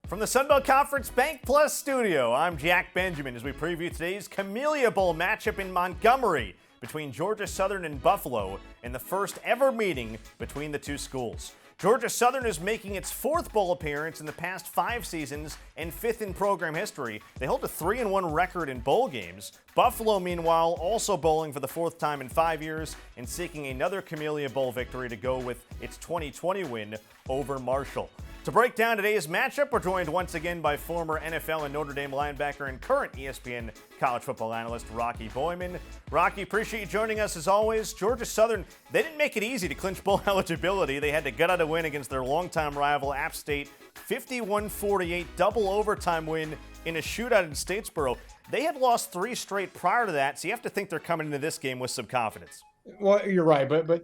From the Sunbelt Conference Bank Plus studio, I'm Jack Benjamin as we preview today's Camellia Bowl matchup in Montgomery between Georgia Southern and Buffalo in the first ever meeting between the two schools. Georgia Southern is making its fourth bowl appearance in the past 5 seasons and fifth in program history. They hold a 3-1 record in bowl games. Buffalo, meanwhile, also bowling for the fourth time in 5 years and seeking another Camellia Bowl victory to go with its 2020 win over Marshall. To break down today's matchup, we're joined once again by former NFL and Notre Dame linebacker and current ESPN college football analyst Rocky Boiman. Rocky, appreciate you joining us as always. Georgia Southern, they didn't make it easy to clinch bowl eligibility. They had to gut out a win against their longtime rival App State, 51-48 double overtime win in a shootout in Statesboro. They had lost 3 straight prior to that, so you have to think they're coming into this game with some confidence. Well, you're right, but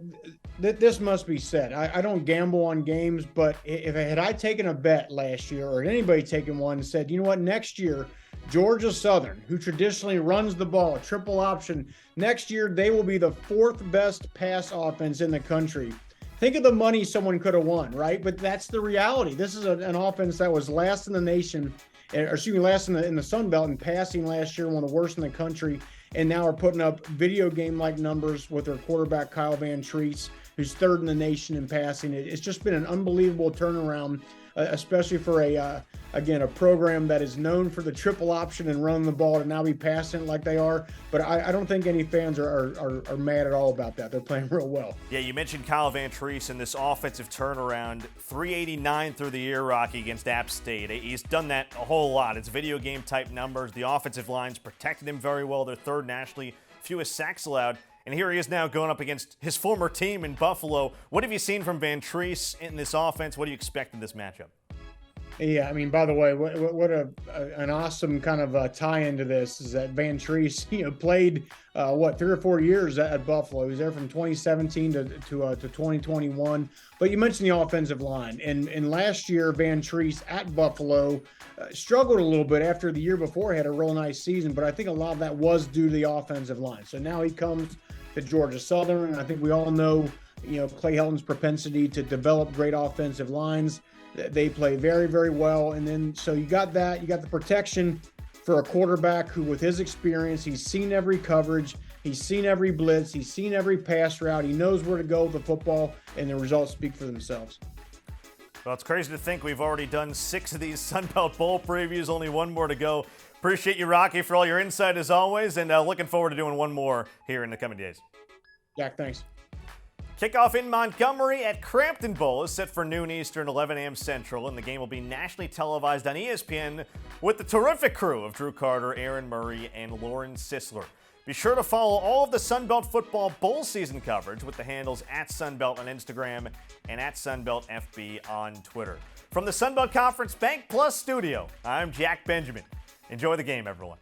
this must be said. I don't gamble on games, but if I taken a bet last year, or anybody taken one and said, you know what, next year, Georgia Southern, who traditionally runs the ball, a triple option, next year they will be the 4th best pass offense in the country. Think of the money someone could have won, right? But that's the reality. This is an offense that was last in the nation, last in the Sun Belt in passing last year, one of the worst in the country. And now are putting up video game-like numbers with their quarterback, Kyle Vantrease, who's 3rd in the nation in passing. It's just been an unbelievable turnaround, especially for a program that is known for the triple option and running the ball to now be passing it like they are. But I don't think any fans are mad at all about that. They're playing real well. Yeah, you mentioned Kyle Vantrease and this offensive turnaround. 389 through the year, Rocky, against App State. He's done that a whole lot. It's video game type numbers. The offensive line's protected him very well. They're 3rd nationally, fewest sacks allowed. And here he is now going up against his former team in Buffalo. What have you seen from Vantrease in this offense? What do you expect in this matchup? Yeah, I mean, by the way, what an awesome kind of tie-in to this is that Vantrease, played 3 or 4 years at Buffalo. He was there from 2017 to 2021. But you mentioned the offensive line, and last year Vantrease at Buffalo struggled a little bit after the year before. He had a real nice season, but I think a lot of that was due to the offensive line. So now he comes to Georgia Southern, and I think we all know, Clay Helton's propensity to develop great offensive lines. They play very, very well. And then, so you got that. You got the protection for a quarterback who, with his experience, he's seen every coverage. He's seen every blitz. He's seen every pass route. He knows where to go with the football, and the results speak for themselves. Well, it's crazy to think we've already done 6 of these Sunbelt Bowl previews, only 1 more to go. Appreciate you, Rocky, for all your insight as always, and looking forward to doing 1 more here in the coming days. Jack, thanks. Kickoff in Montgomery at Crampton Bowl is set for noon Eastern, 11 a.m. Central, and the game will be nationally televised on ESPN with the terrific crew of Drew Carter, Aaron Murray, and Lauren Sisler. Be sure to follow all of the Sunbelt football bowl season coverage with the handles @Sunbelt on Instagram and @SunbeltFB on Twitter. From the Sunbelt Conference Bank Plus studio, I'm Jack Benjamin. Enjoy the game, everyone.